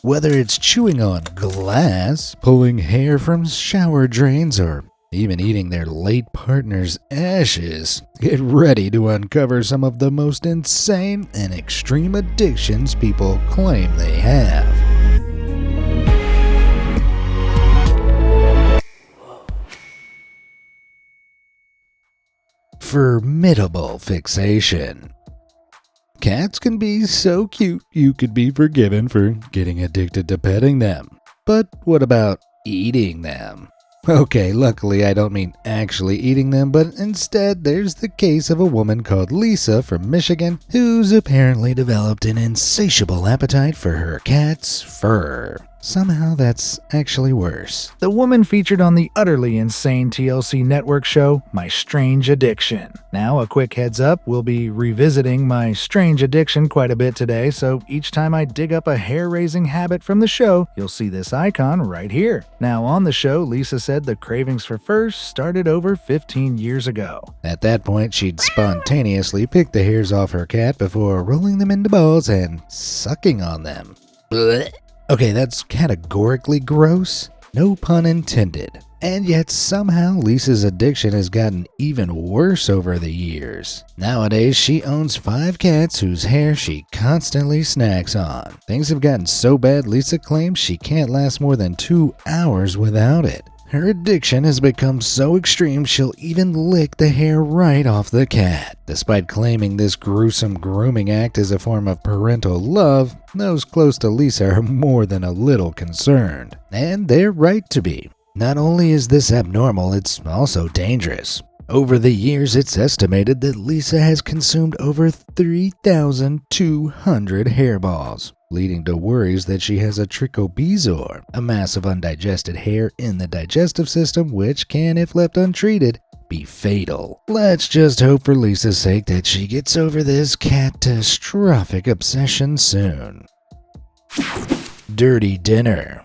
Whether it's chewing on glass, pulling hair from shower drains, or even eating their late partner's ashes, get ready to uncover some of the most insane and extreme addictions people claim they have. Formidable fixation. Cats can be so cute you could be forgiven for getting addicted to petting them. But what about eating them? Okay, luckily I don't mean actually eating them, but instead there's the case of a woman called Lisa from Michigan who's apparently developed an insatiable appetite for her cat's fur. Somehow that's actually worse. The woman featured on the utterly insane TLC network show, My Strange Addiction. Now, a quick heads up, we'll be revisiting My Strange Addiction quite a bit today, so each time I dig up a hair-raising habit from the show, you'll see this icon right here. Now, on the show, Lisa said the cravings for fur started over 15 years ago. At that point, she'd spontaneously pick the hairs off her cat before rolling them into balls and sucking on them. Blech. Okay, that's categorically gross. No pun intended. And yet somehow Lisa's addiction has gotten even worse over the years. Nowadays, she owns 5 cats whose hair she constantly snacks on. Things have gotten so bad, Lisa claims she can't last more than 2 hours without it. Her addiction has become so extreme she'll even lick the hair right off the cat. Despite claiming this gruesome grooming act is a form of parental love, those close to Lisa are more than a little concerned. And they're right to be. Not only is this abnormal, it's also dangerous. Over the years, it's estimated that Lisa has consumed over 3,200 hairballs, leading to worries that she has a trichobezor, a mass of undigested hair in the digestive system which can, if left untreated, be fatal. Let's just hope for Lisa's sake that she gets over this catastrophic obsession soon. Dirty dinner.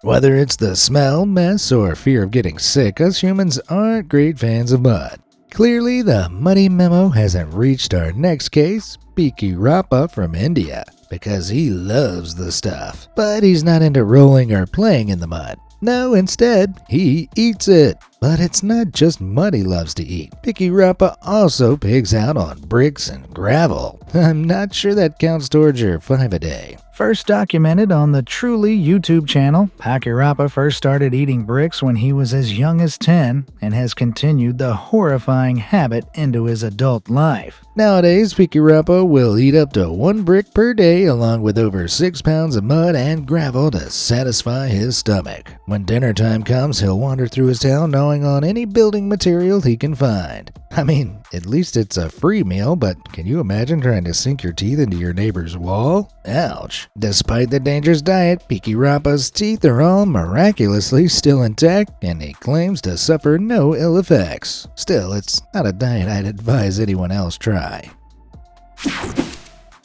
Whether it's the smell, mess, or fear of getting sick, us humans aren't great fans of mud. Clearly, the muddy memo hasn't reached our next case, Piki Rappa from India, because he loves the stuff. But he's not into rolling or playing in the mud. No, instead, he eats it. But it's not just mud he loves to eat. Piki Rappa also pigs out on bricks and gravel. I'm not sure that counts towards your 5 a day. First documented on the Truly YouTube channel, Piki Rappa first started eating bricks when he was as young as 10 and has continued the horrifying habit into his adult life. Nowadays, Piki Rappa will eat up to 1 brick per day along with over 6 pounds of mud and gravel to satisfy his stomach. When dinner time comes, he'll wander through his town gnawing on any building material he can find. I mean, at least it's a free meal, but can you imagine trying to sink your teeth into your neighbor's wall? Ouch. Despite the dangerous diet, Piki Rappa's teeth are all miraculously still intact, and he claims to suffer no ill effects. Still, it's not a diet I'd advise anyone else try.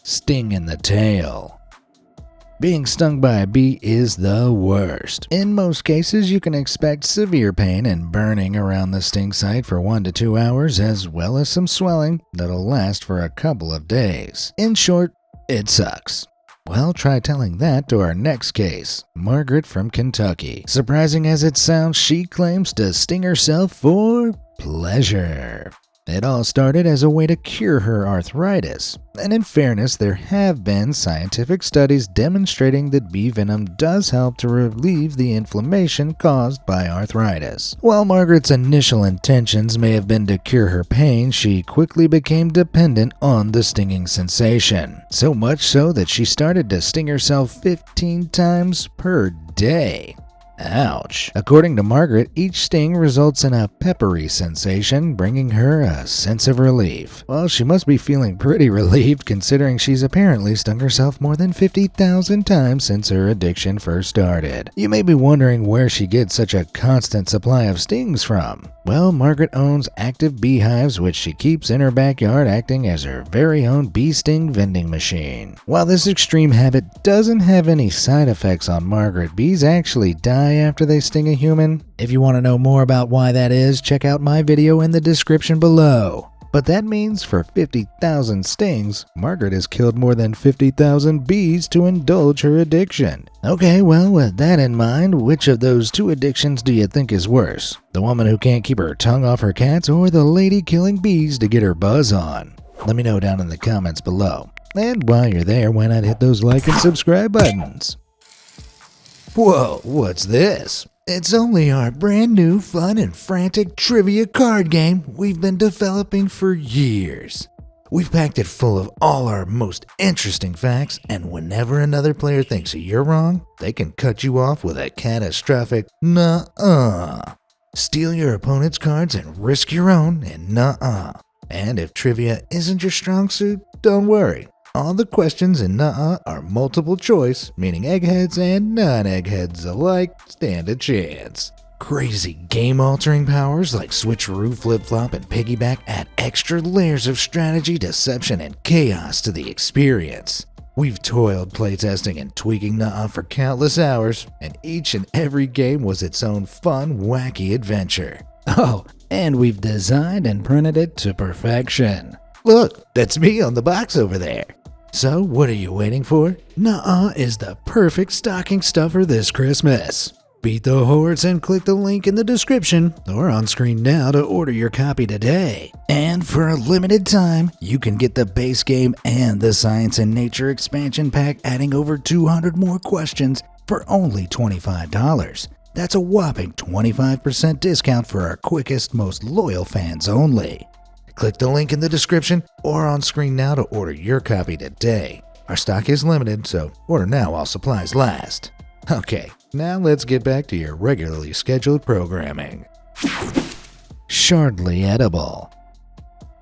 Sting in the tail. Being stung by a bee is the worst. In most cases, you can expect severe pain and burning around the sting site for 1 to 2 hours, as well as some swelling that'll last for a couple of days. In short, it sucks. Well, try telling that to our next case, Margaret from Kentucky. Surprising as it sounds, she claims to sting herself for pleasure. It all started as a way to cure her arthritis, and in fairness, there have been scientific studies demonstrating that bee venom does help to relieve the inflammation caused by arthritis. While Margaret's initial intentions may have been to cure her pain, she quickly became dependent on the stinging sensation, so much so that she started to sting herself 15 times per day. Ouch. According to Margaret, each sting results in a peppery sensation, bringing her a sense of relief. Well, she must be feeling pretty relieved considering she's apparently stung herself more than 50,000 times since her addiction first started. You may be wondering where she gets such a constant supply of stings from. Well, Margaret owns active beehives which she keeps in her backyard, acting as her very own bee sting vending machine. While this extreme habit doesn't have any side effects on Margaret, bees actually die after they sting a human. If you want to know more about why that is, check out my video in the description below. But that means for 50,000 stings, Margaret has killed more than 50,000 bees to indulge her addiction. Okay, well, with that in mind, which of those two addictions do you think is worse? The woman who can't keep her tongue off her cats, or the lady killing bees to get her buzz on? Let me know down in the comments below. And while you're there, why not hit those like and subscribe buttons? Whoa, what's this? It's only our brand new fun and frantic trivia card game we've been developing for years. We've packed it full of all our most interesting facts, and whenever another player thinks you're wrong, they can cut you off with a catastrophic nuh-uh. Steal your opponent's cards and risk your own in nuh-uh. And if trivia isn't your strong suit, don't worry. All the questions in nuh-uh are multiple choice, meaning eggheads and non-eggheads alike stand a chance. Crazy game-altering powers like switcheroo, flip-flop, and piggyback add extra layers of strategy, deception, and chaos to the experience. We've toiled playtesting and tweaking nuh-uh for countless hours, and each and every game was its own fun, wacky adventure. Oh, and we've designed and printed it to perfection. Look, that's me on the box over there. So, what are you waiting for? Nuh-uh is the perfect stocking stuffer this Christmas. Beat the hordes and click the link in the description or on screen now to order your copy today. And for a limited time, you can get the base game and the Science and Nature expansion pack, adding over 200 more questions for only $25. That's a whopping 25% discount for our quickest, most loyal fans only. Click the link in the description or on screen now to order your copy today. Our stock is limited, so order now while supplies last. Okay, now let's get back to your regularly scheduled programming. Shardly edible.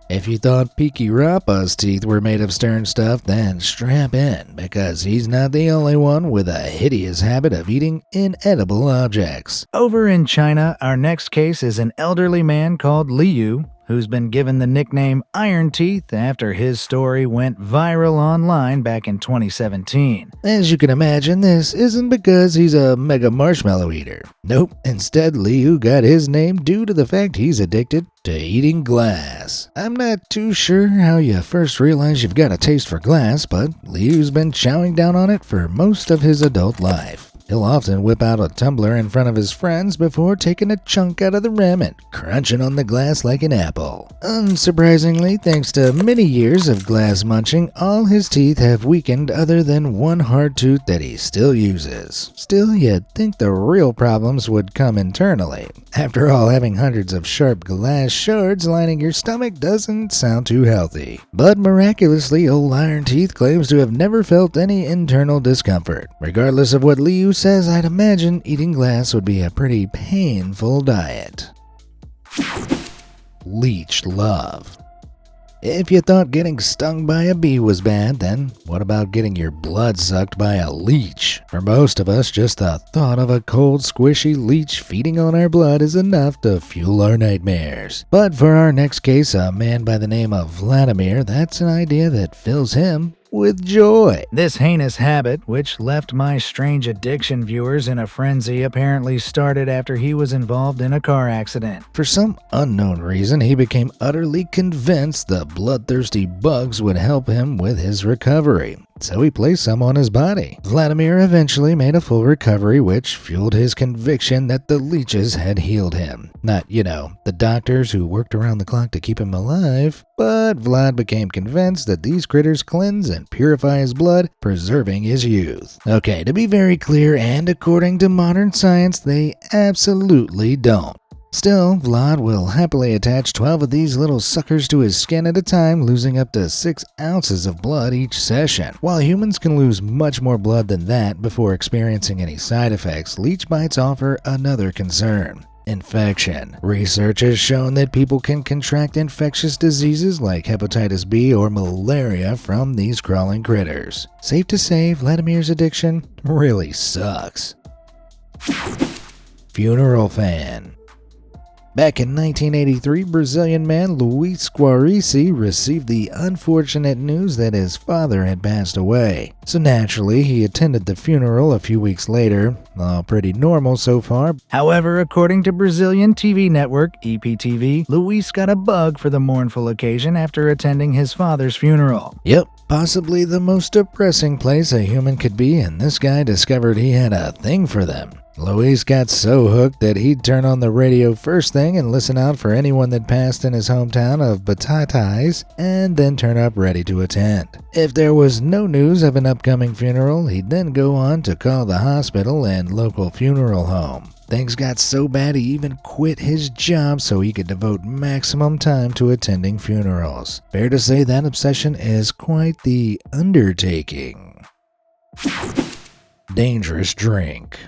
If you thought Peaky Rappa's teeth were made of stern stuff, then strap in, because he's not the only one with a hideous habit of eating inedible objects. Over in China, our next case is an elderly man called Liu, who's been given the nickname Iron Teeth after his story went viral online back in 2017. As you can imagine, this isn't because he's a mega marshmallow eater. Nope, instead Liu got his name due to the fact he's addicted to eating glass. I'm not too sure how you first realize you've got a taste for glass, but Liu's been chowing down on it for most of his adult life. He'll often whip out a tumbler in front of his friends before taking a chunk out of the rim and crunching on the glass like an apple. Unsurprisingly, thanks to many years of glass munching, all his teeth have weakened other than one hard tooth that he still uses. Still, you'd think the real problems would come internally. After all, having hundreds of sharp glass shards lining your stomach doesn't sound too healthy. But miraculously, old Iron Teeth claims to have never felt any internal discomfort. Regardless of what Liu says, I'd imagine eating glass would be a pretty painful diet. Leech love. If you thought getting stung by a bee was bad, then what about getting your blood sucked by a leech? For most of us, just the thought of a cold, squishy leech feeding on our blood is enough to fuel our nightmares. But for our next case, a man by the name of Vladimir, that's an idea that fills him with joy. This heinous habit, which left my strange addiction viewers in a frenzy, apparently started after he was involved in a car accident. For some unknown reason, he became utterly convinced the bloodthirsty bugs would help him with his recovery. So he placed some on his body. Vladimir eventually made a full recovery, which fueled his conviction that the leeches had healed him. Not, the doctors who worked around the clock to keep him alive, but Vlad became convinced that these critters cleanse and purify his blood, preserving his youth. Okay, to be very clear, and according to modern science, they absolutely don't. Still, Vlad will happily attach 12 of these little suckers to his skin at a time, losing up to 6 ounces of blood each session. While humans can lose much more blood than that before experiencing any side effects, leech bites offer another concern: infection. Research has shown that people can contract infectious diseases like hepatitis B or malaria from these crawling critters. Safe to say, Vladimir's addiction really sucks. Funeral fan. Back in 1983, Brazilian man Luis Guarici received the unfortunate news that his father had passed away. So naturally, he attended the funeral a few weeks later. All pretty normal so far. However, according to Brazilian TV network EPTV, Luis got a bug for the mournful occasion after attending his father's funeral. Yep, possibly the most depressing place a human could be, and this guy discovered he had a thing for them. Luis got so hooked that he'd turn on the radio first thing and listen out for anyone that passed in his hometown of Batatais, and then turn up ready to attend. If there was no news of an upcoming funeral, he'd then go on to call the hospital and local funeral home. Things got so bad he even quit his job so he could devote maximum time to attending funerals. Fair to say that obsession is quite the undertaking. Dangerous drink.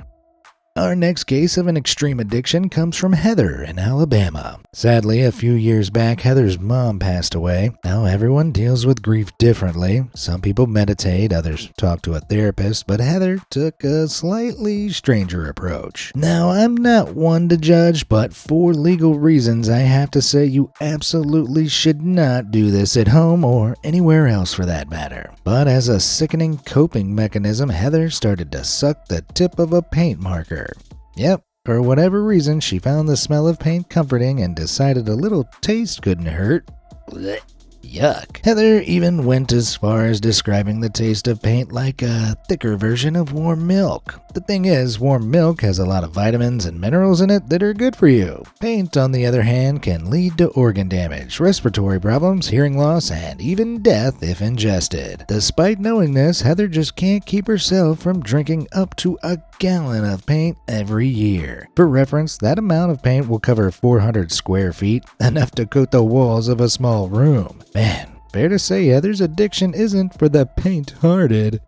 Our next case of an extreme addiction comes from Heather in Alabama. Sadly, a few years back, Heather's mom passed away. Now, everyone deals with grief differently. Some people meditate, others talk to a therapist, but Heather took a slightly stranger approach. Now, I'm not one to judge, but for legal reasons, I have to say you absolutely should not do this at home or anywhere else for that matter. But as a sickening coping mechanism, Heather started to suck the tip of a paint marker. Yep, for whatever reason, she found the smell of paint comforting and decided a little taste couldn't hurt. Blech. Yuck. Heather even went as far as describing the taste of paint like a thicker version of warm milk. The thing is, warm milk has a lot of vitamins and minerals in it that are good for you. Paint, on the other hand, can lead to organ damage, respiratory problems, hearing loss, and even death if ingested. Despite knowing this, Heather just can't keep herself from drinking up to a gallon of paint every year. For reference, that amount of paint will cover 400 square feet, enough to coat the walls of a small room. Man, fair to say Heather's addiction isn't for the faint-hearted.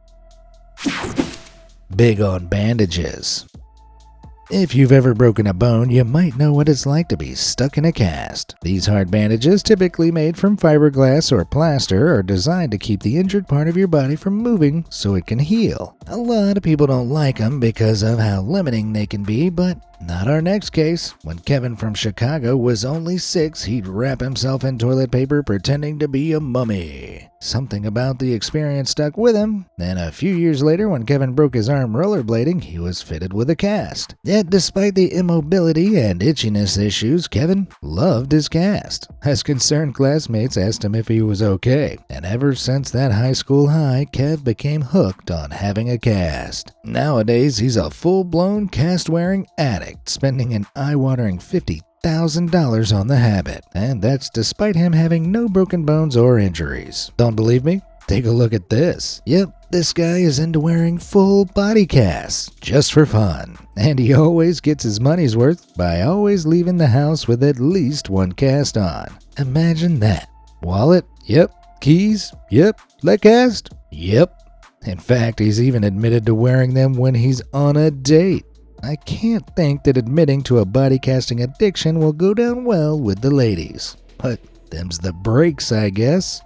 Big on bandages. If you've ever broken a bone, you might know what it's like to be stuck in a cast. These hard bandages, typically made from fiberglass or plaster, are designed to keep the injured part of your body from moving so it can heal. A lot of people don't like them because of how limiting they can be, but not our next case. When Kevin from Chicago was only 6, he'd wrap himself in toilet paper pretending to be a mummy. Something about the experience stuck with him, and a few years later when Kevin broke his arm rollerblading, he was fitted with a cast. Yet despite the immobility and itchiness issues, Kevin loved his cast. As concerned classmates asked him if he was okay, and ever since that high school high, Kev became hooked on having a cast. Nowadays, he's a full-blown cast-wearing addict, spending an eye-watering $50,000 on the habit, and that's despite him having no broken bones or injuries. Don't believe me? Take a look at this. Yep, this guy is into wearing full body casts, just for fun. And he always gets his money's worth by always leaving the house with at least one cast on. Imagine that. Wallet? Yep. Keys? Yep. Leg cast? Yep. In fact, he's even admitted to wearing them when he's on a date. I can't think that admitting to a body casting addiction will go down well with the ladies. But them's the breaks, I guess.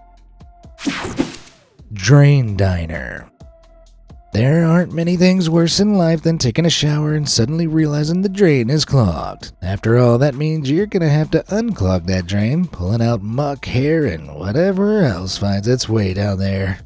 Drain diner. There aren't many things worse in life than taking a shower and suddenly realizing the drain is clogged. After all, that means you're gonna have to unclog that drain, pulling out muck, hair, and whatever else finds its way down there.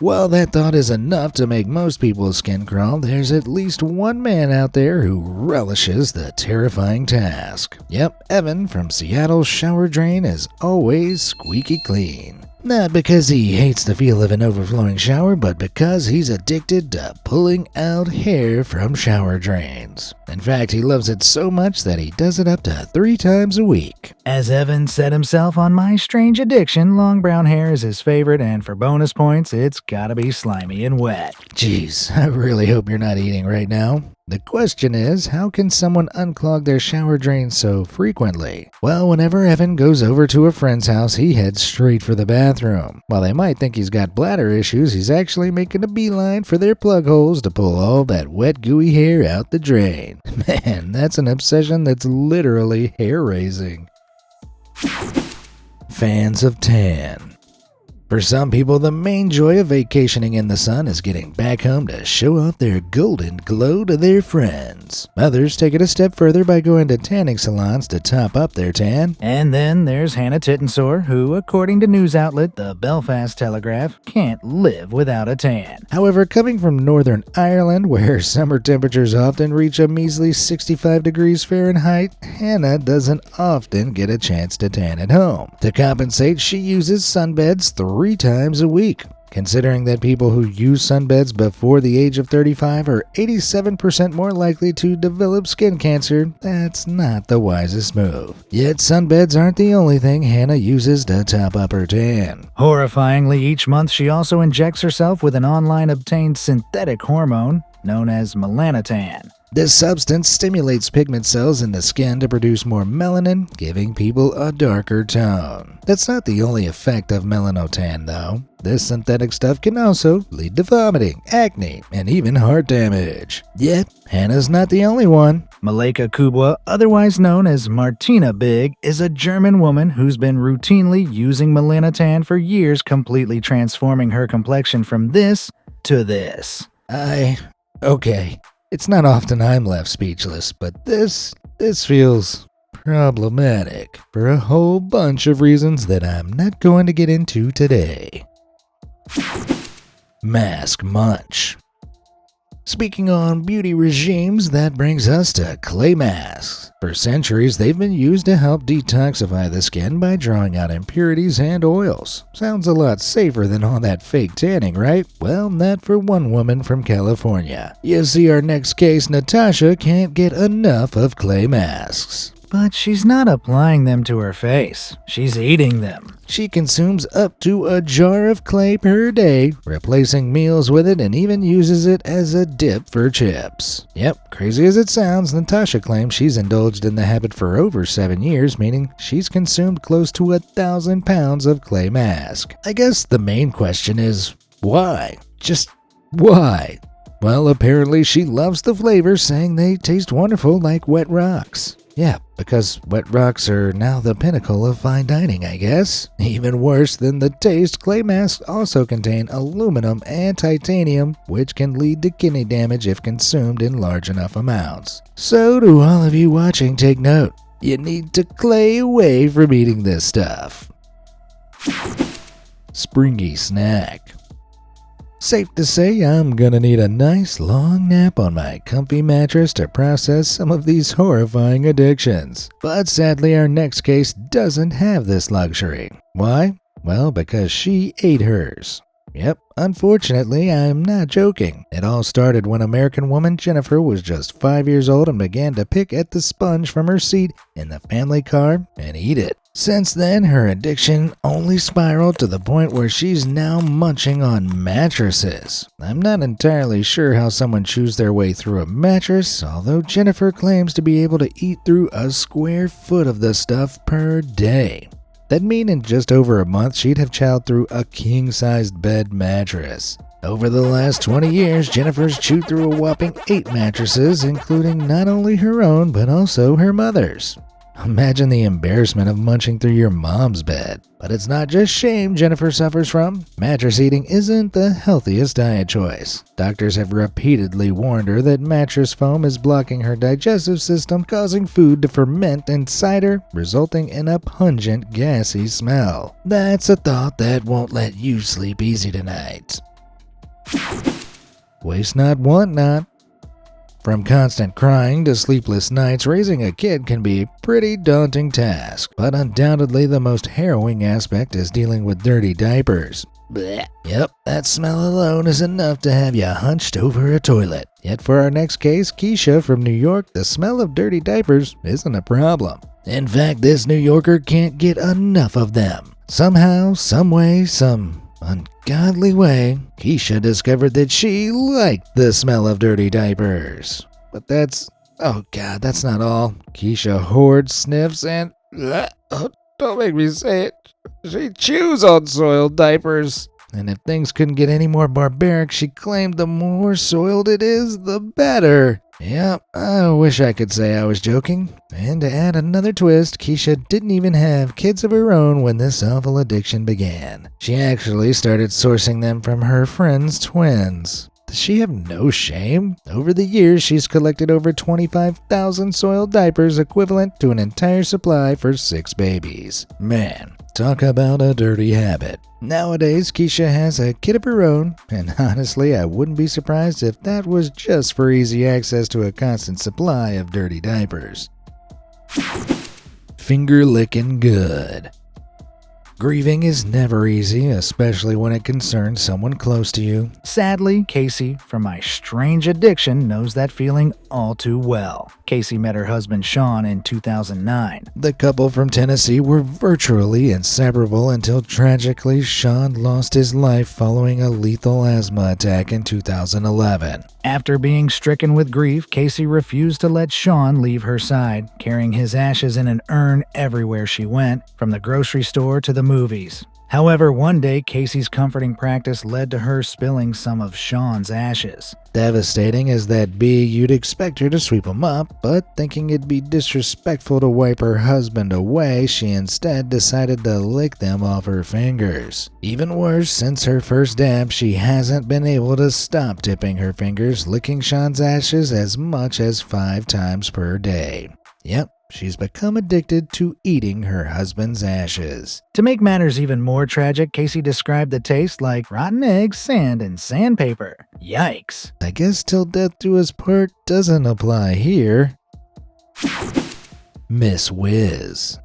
While that thought is enough to make most people's skin crawl, there's at least one man out there who relishes the terrifying task. Yep, Evan from Seattle's shower drain is always squeaky clean. Not because he hates the feel of an overflowing shower, but because he's addicted to pulling out hair from shower drains. In fact, he loves it so much that he does it up to 3 times a week. As Evan said himself on My Strange Addiction, long brown hair is his favorite, and for bonus points, it's gotta be slimy and wet. Jeez, I really hope you're not eating right now. The question is, how can someone unclog their shower drain so frequently? Well, whenever Evan goes over to a friend's house, he heads straight for the bathroom. While they might think he's got bladder issues, he's actually making a beeline for their plug holes to pull all that wet, gooey hair out the drain. Man, that's an obsession that's literally hair-raising. Fans of tan. For some people, the main joy of vacationing in the sun is getting back home to show off their golden glow to their friends. Others take it a step further by going to tanning salons to top up their tan. And then there's Hannah Tittensor, who, according to news outlet The Belfast Telegraph, can't live without a tan. However, coming from Northern Ireland, where summer temperatures often reach a measly 65 degrees Fahrenheit, Hannah doesn't often get a chance to tan at home. To compensate, she uses sunbeds 3 times a week. Considering that people who use sunbeds before the age of 35 are 87% more likely to develop skin cancer, that's not the wisest move. Yet sunbeds aren't the only thing Hannah uses to top up her tan. Horrifyingly, each month she also injects herself with an online obtained synthetic hormone known as melanotan. This substance stimulates pigment cells in the skin to produce more melanin, giving people a darker tone. That's not the only effect of melanotan, though. This synthetic stuff can also lead to vomiting, acne, and even heart damage. Yet, Hannah's not the only one. Malika Kubwa, otherwise known as Martina Big, is a German woman who's been routinely using melanotan for years, completely transforming her complexion from this to this. Okay. It's not often I'm left speechless, but this feels problematic for a whole bunch of reasons that I'm not going to get into today. Mask munch. Speaking on beauty regimes, that brings us to clay masks. For centuries, they've been used to help detoxify the skin by drawing out impurities and oils. Sounds a lot safer than all that fake tanning, right? Well, not for one woman from California. You see, our next case, Natasha, can't get enough of clay masks. But she's not applying them to her face. She's eating them. She consumes up to a jar of clay per day, replacing meals with it, and even uses it as a dip for chips. Yep, crazy as it sounds, Natasha claims she's indulged in the habit for over 7 years, meaning she's consumed close to 1,000 pounds of clay mask. I guess the main question is, why? Just why? Well, apparently she loves the flavors, saying they taste wonderful like wet rocks. Yeah, because wet rocks are now the pinnacle of fine dining, I guess. Even worse than the taste, clay masks also contain aluminum and titanium, which can lead to kidney damage if consumed in large enough amounts. So to all of you watching, take note. You need to clay away from eating this stuff. Springy snack. Safe to say I'm gonna need a nice long nap on my comfy mattress to process some of these horrifying addictions. But sadly, our next case doesn't have this luxury. Why? Well, because she ate hers. Yep, unfortunately, I'm not joking. It all started when American woman Jennifer was just 5 years old and began to pick at the sponge from her seat in the family car and eat it. Since then, her addiction only spiraled to the point where she's now munching on mattresses. I'm not entirely sure how someone chews their way through a mattress, although Jennifer claims to be able to eat through a square foot of the stuff per day. That'd mean in just over a month she'd have chowed through a king-sized bed mattress. Over the last 20 years, Jennifer's chewed through a whopping 8 mattresses, including not only her own but also her mother's. Imagine the embarrassment of munching through your mom's bed. But it's not just shame Jennifer suffers from. Mattress eating isn't the healthiest diet choice. Doctors have repeatedly warned her that mattress foam is blocking her digestive system, causing food to ferment inside her, resulting in a pungent, gassy smell. That's a thought that won't let you sleep easy tonight. Waste not, want not. From constant crying to sleepless nights, raising a kid can be a pretty daunting task, but undoubtedly the most harrowing aspect is dealing with dirty diapers. Blech. Yep, that smell alone is enough to have you hunched over a toilet. Yet for our next case, Keisha from New York, the smell of dirty diapers isn't a problem. In fact, this New Yorker can't get enough of them. Somehow, someway, some ungodly way, Keisha discovered that she liked the smell of dirty diapers. But that's not all. Keisha hoards, sniffs, and don't make me say it. She chews on soiled diapers. And if things couldn't get any more barbaric, she claimed the more soiled it is, the better. Yep, I wish I could say I was joking. And to add another twist, Keisha didn't even have kids of her own when this awful addiction began. She actually started sourcing them from her friends' twins. Does she have no shame? Over the years, she's collected over 25,000 soiled diapers, equivalent to an entire supply for 6 babies. Man, talk about a dirty habit. Nowadays, Keisha has a kid of her own, and honestly, I wouldn't be surprised if that was just for easy access to a constant supply of dirty diapers. Finger licking good. Grieving is never easy, especially when it concerns someone close to you. Sadly, Casey, from my strange addiction, knows that feeling all too well. Casey met her husband Sean in 2009. The couple from Tennessee were virtually inseparable until tragically Sean lost his life following a lethal asthma attack in 2011. After being stricken with grief, Casey refused to let Sean leave her side, carrying his ashes in an urn everywhere she went, from the grocery store to the movies. However, one day, Casey's comforting practice led to her spilling some of Sean's ashes. Devastating as that be, you'd expect her to sweep them up, but thinking it'd be disrespectful to wipe her husband away, she instead decided to lick them off her fingers. Even worse, since her first dab, she hasn't been able to stop dipping her fingers, licking Sean's ashes as much as 5 times per day. Yep. She's become addicted to eating her husband's ashes. To make matters even more tragic, Casey described the taste like rotten eggs, sand, and sandpaper. Yikes. I guess till death do us part doesn't apply here. Miss Wiz.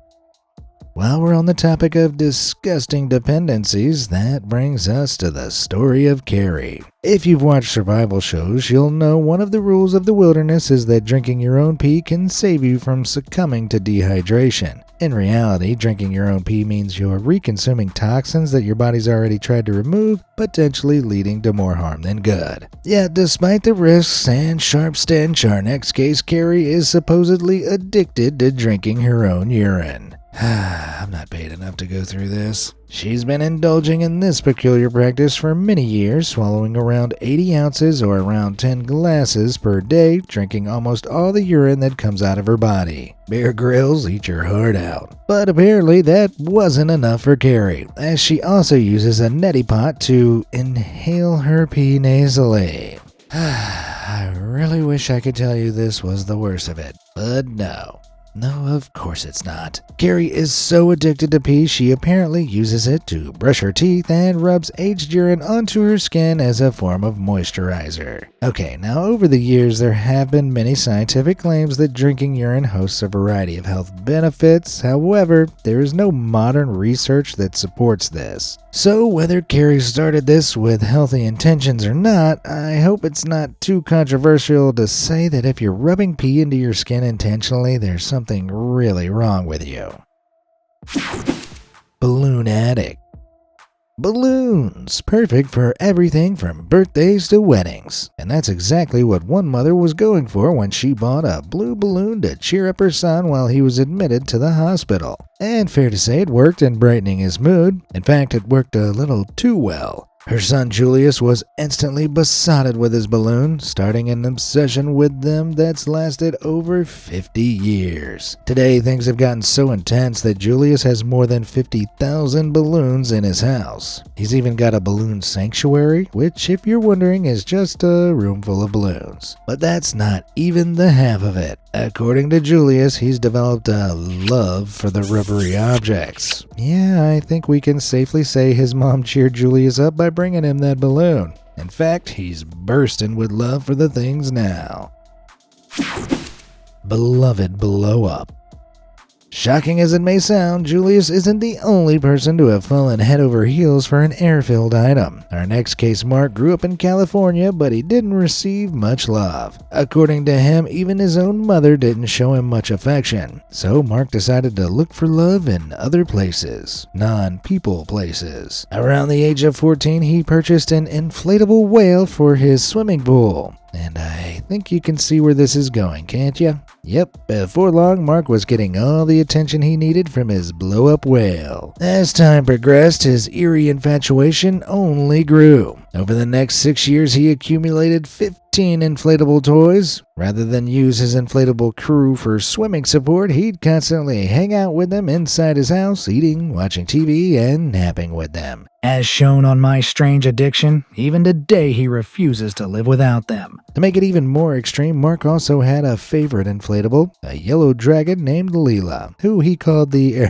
While we're on the topic of disgusting dependencies, that brings us to the story of Carrie. If you've watched survival shows, you'll know one of the rules of the wilderness is that drinking your own pee can save you from succumbing to dehydration. In reality, drinking your own pee means you're reconsuming toxins that your body's already tried to remove, potentially leading to more harm than good. Yet, despite the risks and sharp stench, our next case, Carrie is supposedly addicted to drinking her own urine. I'm not paid enough to go through this. She's been indulging in this peculiar practice for many years, swallowing around 80 ounces or around 10 glasses per day, drinking almost all the urine that comes out of her body. Bear Grylls, eat your heart out. But apparently that wasn't enough for Carrie, as she also uses a neti pot to inhale her pee nasally. I really wish I could tell you this was the worst of it, but no. No, of course it's not. Carrie is so addicted to pee, she apparently uses it to brush her teeth and rubs aged urine onto her skin as a form of moisturizer. Okay, now over the years there have been many scientific claims that drinking urine hosts a variety of health benefits. However, there is no modern research that supports this. So whether Carrie started this with healthy intentions or not, I hope it's not too controversial to say that if you're rubbing pee into your skin intentionally, there's something really wrong with you. Balloon addict. Balloons, perfect for everything from birthdays to weddings. And that's exactly what one mother was going for when she bought a blue balloon to cheer up her son while he was admitted to the hospital. And fair to say it worked in brightening his mood. In fact, it worked a little too well. Her son Julius was instantly besotted with his balloon, starting an obsession with them that's lasted over 50 years. Today, things have gotten so intense that Julius has more than 50,000 balloons in his house. He's even got a balloon sanctuary, which, if you're wondering, is just a room full of balloons. But that's not even the half of it. According to Julius, he's developed a love for the rubbery objects. Yeah, I think we can safely say his mom cheered Julius up by bringing him that balloon. In fact, he's bursting with love for the things now. Beloved blow up. Shocking as it may sound, Julius isn't the only person to have fallen head over heels for an air-filled item. Our next case, Mark, grew up in California, but he didn't receive much love. According to him, even his own mother didn't show him much affection. So Mark decided to look for love in other places, non-people places. Around the age of 14, he purchased an inflatable whale for his swimming pool. And I think you can see where this is going, can't you? Yep, before long, Mark was getting all the attention he needed from his blow-up whale. As time progressed, his eerie infatuation only grew. Over the next 6 years, he accumulated 15 inflatable toys. Rather than use his inflatable crew for swimming support, he'd constantly hang out with them inside his house, eating, watching TV, and napping with them. As shown on My Strange Addiction, even today he refuses to live without them. To make it even more extreme, Mark also had a favorite inflatable, a yellow dragon named Leela, who he called the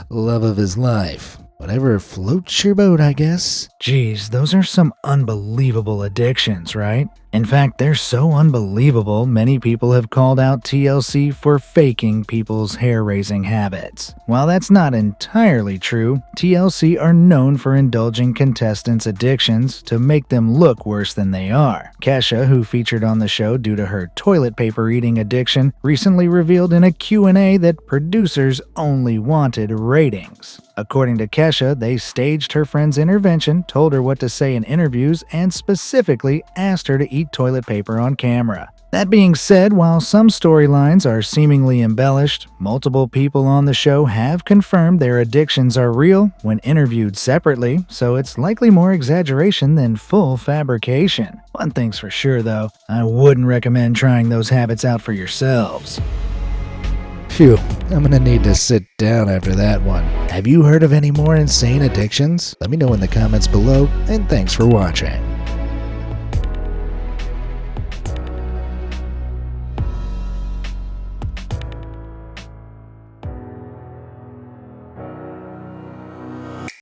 love of his life. Whatever floats your boat, I guess. Geez, those are some unbelievable addictions, right? In fact, they're so unbelievable, many people have called out TLC for faking people's hair-raising habits. While that's not entirely true, TLC are known for indulging contestants' addictions to make them look worse than they are. Kesha, who featured on the show due to her toilet paper eating addiction, recently revealed in a Q&A that producers only wanted ratings. According to Kesha, they staged her friend's intervention, told her what to say in interviews, and specifically asked her to eat toilet paper on camera. That being said, while some storylines are seemingly embellished, multiple people on the show have confirmed their addictions are real when interviewed separately, so it's likely more exaggeration than full fabrication. One thing's for sure though, I wouldn't recommend trying those habits out for yourselves. Phew, I'm gonna need to sit down after that one. Have you heard of any more insane addictions? Let me know in the comments below, and thanks for watching.